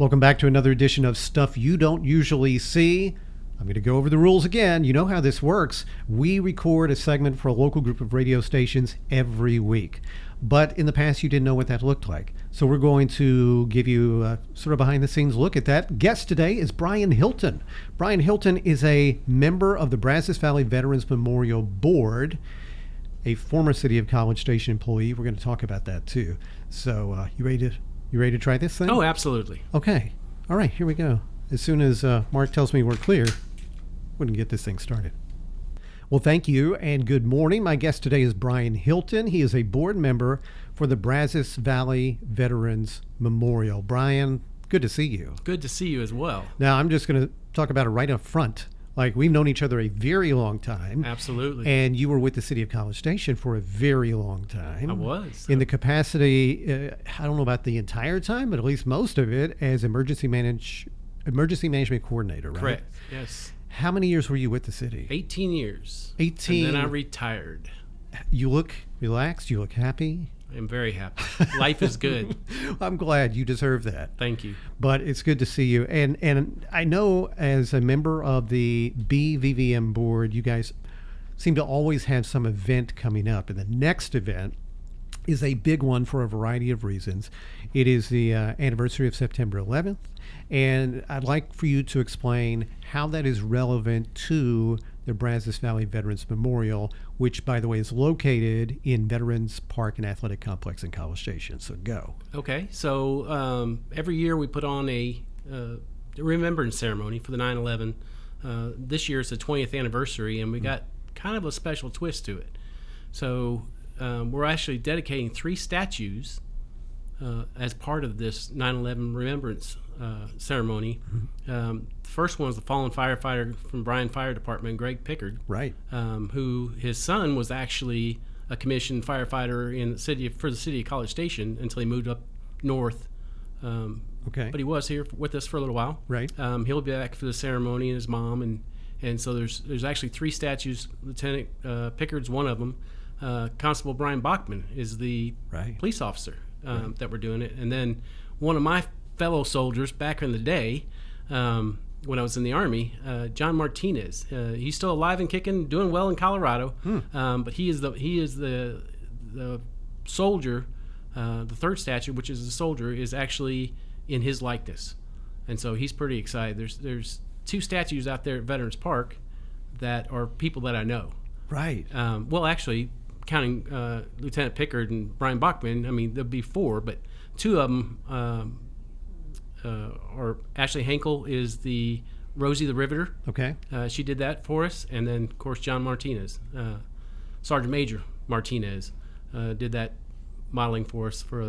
Welcome back to another edition of Stuff You Don't Usually See. I'm going to go over the rules again. You know how this works. We record a segment for a local group of radio stations every week. But in the past, you didn't know what that looked like. So we're going to give you a sort of behind-the-scenes look at that. Guest today is Brian Hilton. Brian Hilton is a member of the Brazos Valley Veterans Memorial Board, a former City of College Station employee. We're going to talk about that too. So you ready to try this thing? Oh, absolutely. Okay. All right, here we go. As soon as Mark tells me we're clear, we're going to get this thing started. Well, thank you and good morning. My guest today is Brian Hilton. He is a board member for the Brazos Valley Veterans Memorial. Brian, good to see you. Good to see you as well. Now, I'm just going to talk about it right up front. Like, we've known each other a very long time. Absolutely. And you were with the City of College Station for a very long time. I was. In the capacity, I don't know about the entire time, but at least most of it, as emergency management coordinator, right? Correct, yes. How many years were you with the city? 18 years. 18. And then I retired. You look relaxed. You look happy. I'm very happy. Life is good. I'm glad. You deserve that. Thank you. But it's good to see you. And I know as a member of the BVVM board, you guys seem to always have some event coming up. And the next event is a big one for a variety of reasons. It is the anniversary of September 11th. And I'd like for you to explain how that is relevant to the Brazos Valley Veterans Memorial, which, by the way, is located in Veterans Park and Athletic Complex in College Station. So go. Okay. So every year we put on a remembrance ceremony for the 9/11. This year it's the 20th anniversary, and we got kind of a special twist to it. So we're actually dedicating 3 statues as part of this 9/11 remembrance ceremony. The first one was the fallen firefighter from Bryan Fire Department, Greg Pickard, Right. Who his son was actually a commissioned firefighter in the city for the City of College Station until he moved up north. Okay. But he was here with us for a little while. Right. He'll be back for the ceremony, and his mom, and so there's actually 3 statues. Lieutenant Pickard's one of them. Constable Brian Bachman is the police officer that we're doing it, and then one of my fellow soldiers back in the day, when I was in the Army, John Martinez. He's still alive and kicking, doing well in Colorado. But he is the soldier. The third statue, which is a soldier, is actually in his likeness, and so he's pretty excited. There's 2 statues out there at Veterans Park that are people that I know. Right. Well, actually, counting Lieutenant Pickard and Brian Bachman, I mean, there'll be 4, but 2 of them are Ashley Henkel is the Rosie the Riveter. Okay. She did that for us, and then of course John Martinez, Sergeant Major Martinez, did that modeling for us for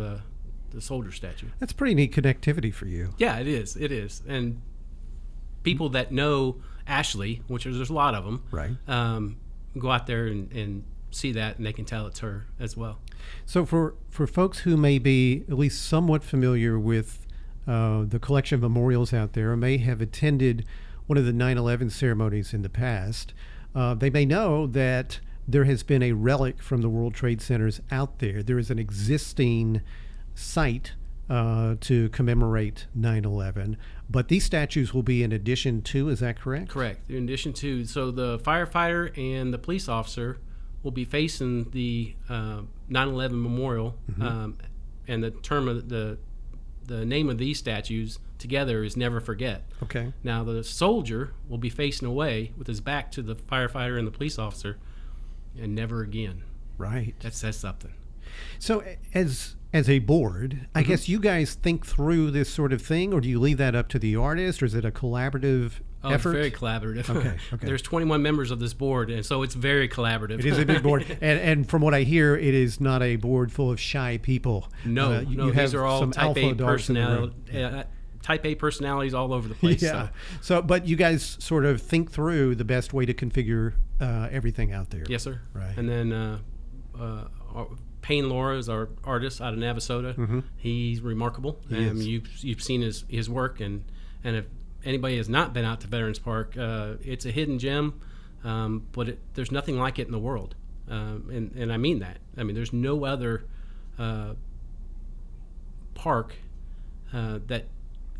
the soldier statue. That's pretty neat connectivity for you. Yeah, it is, and people that know Ashley, which there's a lot of them, Right. Go out there and see that, and they can tell it's her as well. So for folks who may be at least somewhat familiar with the collection of memorials out there, or may have attended one of the 9/11 ceremonies in the past, they may know that there has been a relic from the World Trade Centers out there. There is an existing site to commemorate 9/11, but these statues will be in addition to, is that correct? Correct. In addition to, so the firefighter and the police officer will be facing the 9/11 memorial, and the term of the name of these statues together is Never Forget. Okay. Now the soldier will be facing away with his back to the firefighter and the police officer, and Never Again. Right. That says something. So as a board, I guess you guys think through this sort of thing, or do you leave that up to the artist, or is it a collaborative effort? It's very collaborative. Okay. There's 21 members of this board, and so it's very collaborative. It is a big board. And from what I hear, it is not a board full of shy people. No, you have these are all some type A alpha dogs in the room. Type A personalities all over the place. Yeah. So, but you guys sort of think through the best way to configure everything out there. Yes, sir. Right. And then Payne Laura is our artist out of Navasota. He's remarkable. You've seen his work, and if anybody has not been out to Veterans Park, it's a hidden gem, but there's nothing like it in the world, and I mean that. I mean, there's no other park that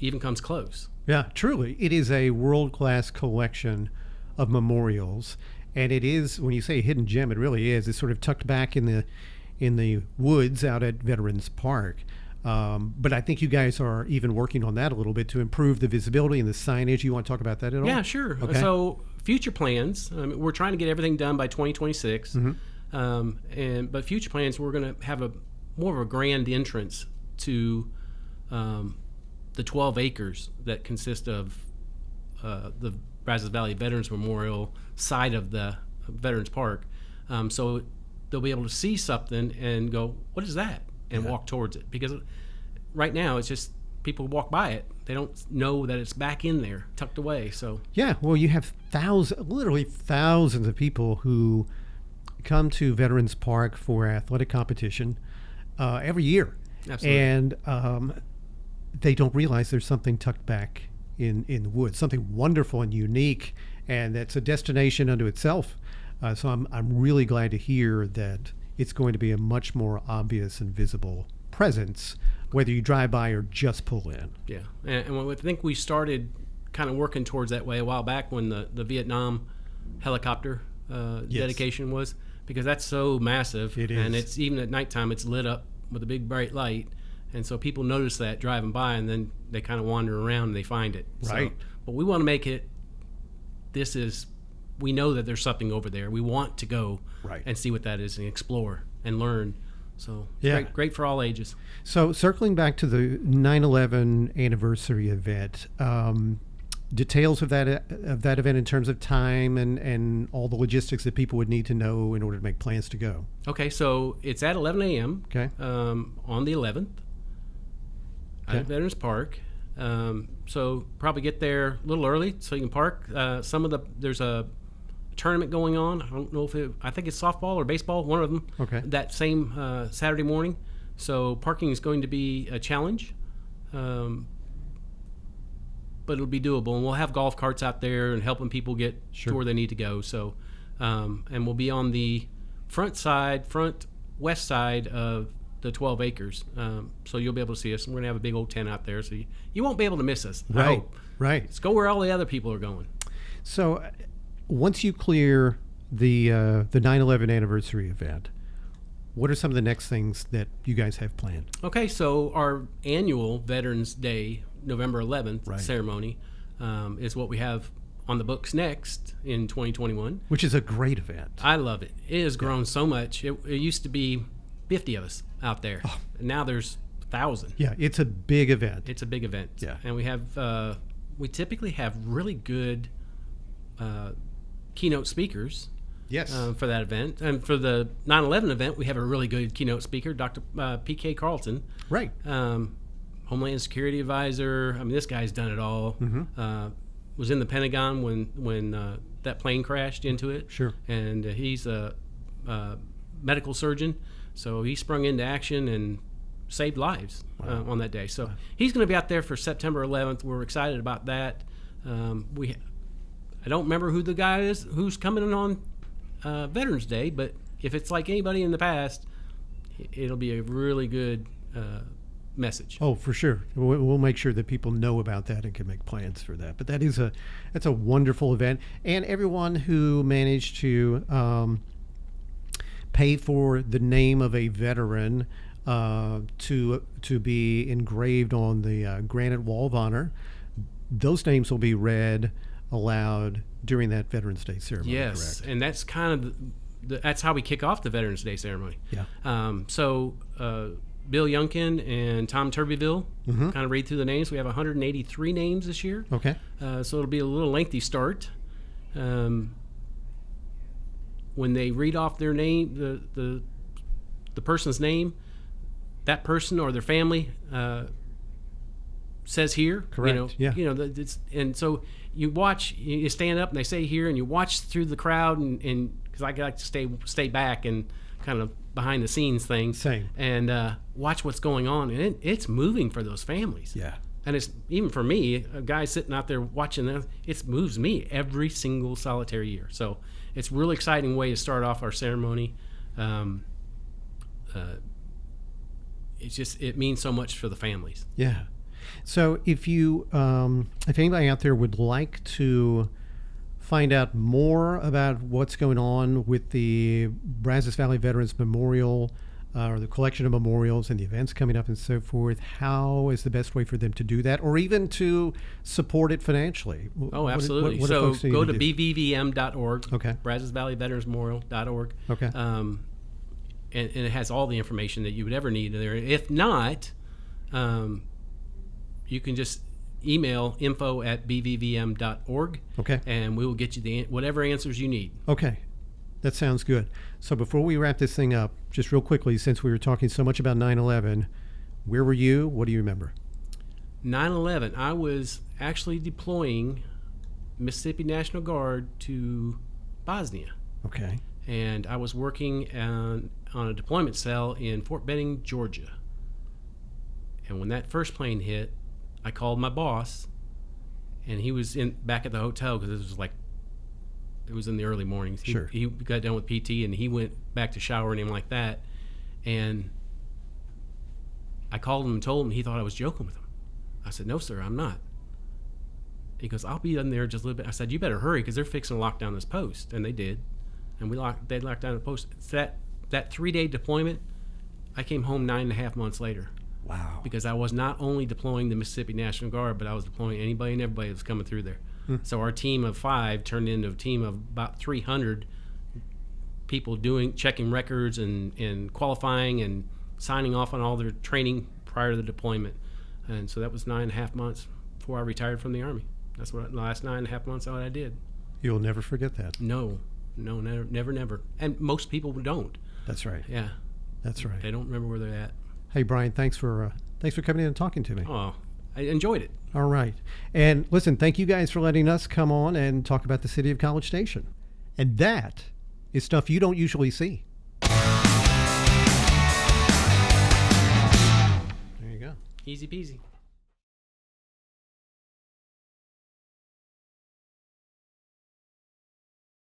even comes close. Yeah, truly. It is a world-class collection of memorials. And it is, when you say a hidden gem, it really is. It's sort of tucked back in the woods out at Veterans Park. But I think you guys are even working on that a little bit to improve the visibility and the signage. You want to talk about that at all? Yeah, sure. Okay. So future plans, we're trying to get everything done by 2026. But future plans, we're going to have more of a grand entrance to the 12 acres that consist of the Brazos Valley Veterans Memorial side of the Veterans Park. So they'll be able to see something and go, what is that? And walk towards it. Because right now it's just people walk by it. They don't know that it's back in there, tucked away. So yeah, well, you have literally thousands of people who come to Veterans Park for athletic competition every year. Absolutely. And they don't realize there's something tucked back in the woods, something wonderful and unique, and that's a destination unto itself. So I'm really glad to hear that it's going to be a much more obvious and visible presence, whether you drive by or just pull in. Yeah, and I think we started kind of working towards that way a while back when the Vietnam helicopter dedication was, because that's so massive. It is. And it's even at nighttime, it's lit up with a big bright light. And so people notice that driving by, and then they kind of wander around and they find it. Right. So, but we want to make it, we know that there's something over there. We want to go and see what that is and explore and learn. So it's great for all ages. So circling back to the 9/11 anniversary event, details of that event in terms of time and all the logistics that people would need to know in order to make plans to go. Okay, so it's at 11 a.m. Okay. On the 11th at Veterans Park. So probably get there a little early so you can park. There's a tournament going on. I don't know I think it's softball or baseball, one of them. Okay. That same Saturday morning. So parking is going to be a challenge. But it'll be doable, and we'll have golf carts out there and helping people get to where they need to go. So, and we'll be on the front west side of the 12 acres. So you'll be able to see us. We're gonna have a big old tent out there, so you won't be able to miss us. I hope. Right. Let's go where all the other people are going. So, once you clear the 9/11 anniversary event, what are some of the next things that you guys have planned? Okay, so our annual Veterans Day, November 11th ceremony, is what we have on the books next in 2021. Which is a great event. I love it. It has grown so much. It used to be 50 of us out there. And now there's 1,000. Yeah, it's a big event. It's a big event. Yeah. And we typically have really good keynote speakers. Yes. For that event. And for the 9/11 event, we have a really good keynote speaker, Dr. P.K. Carlton. Right. Homeland Security Advisor. I mean, this guy's done it all. Was in the Pentagon when that plane crashed into it. Sure. And he's a medical surgeon, so he sprung into action and saved lives on that day. So he's going to be out there for September 11th. We're excited about that. I don't remember who the guy is who's coming on Veterans Day, but if it's like anybody in the past, it'll be a really good message. Oh, for sure. We'll make sure that people know about that and can make plans for that. But that's a wonderful event, and everyone who managed to pay for the name of a veteran to be engraved on the granite wall of honor, those names will be read aloud during that Veterans Day ceremony. Yes, correct? And that's kind of that's how we kick off the Veterans Day ceremony. Yeah. So Bill Youngkin and Tom Turbyville kind of read through the names. We have 183 names this year. Okay. So it'll be a little lengthy start. When they read off their name, the person's name, that person or their family says here. Correct. And so you stand up and they say here, and you watch through the crowd, and because I like to stay back and kind of behind the scenes thing. Same. And watch what's going on, and it's moving for those families. Yeah. And it's even for me, a guy sitting out there watching that, it moves me every single solitary year. So it's a really exciting way to start off our ceremony. It means so much for the families. Yeah. So if anybody out there would like to find out more about what's going on with the Brazos Valley Veterans Memorial, or the collection of memorials and the events coming up and so forth, how is the best way for them to do that, or even to support it financially? Oh, absolutely. What so folks need go to to bvvm.org, Okay. Brazos Valley Veterans Memorial.org. Okay. And it has all the information that you would ever need there. If not, you can just email info@bvvm.org, Okay. and we will get you whatever answers you need. Okay. That sounds good. So before we wrap this thing up, just real quickly, since we were talking so much about 9/11, where were you? What do you remember? 9/11, I was actually deploying Mississippi National Guard to Bosnia. Okay. And I was working on a deployment cell in Fort Benning, Georgia. And when that first plane hit, I called my boss, and he was back at the hotel because it was in the early mornings. Sure. He got done with PT, and he went back to showering him like that. And I called him and told him he thought I was joking with him. I said, "No, sir, I'm not." He goes, "I'll be in there just a little bit." I said, "You better hurry because they're fixing to lock down this post." And they did. And they locked down the post. It's that 3-day deployment, I came home 9.5 months later. Wow. Because I was not only deploying the Mississippi National Guard, but I was deploying anybody and everybody that was coming through there. So our team of 5 turned into a team of about 300 people checking records and qualifying and signing off on all their training prior to the deployment. And so that was 9.5 months before I retired from the Army. That's what the last 9.5 months what I did. You'll never forget that. No, never. And most people don't. That's right. Yeah. That's right. They don't remember where they're at. Hey, Brian, thanks for coming in and talking to me. Oh, I enjoyed it. All right. And listen, thank you guys for letting us come on and talk about the city of College Station. And that is stuff you don't usually see. There you go. Easy peasy.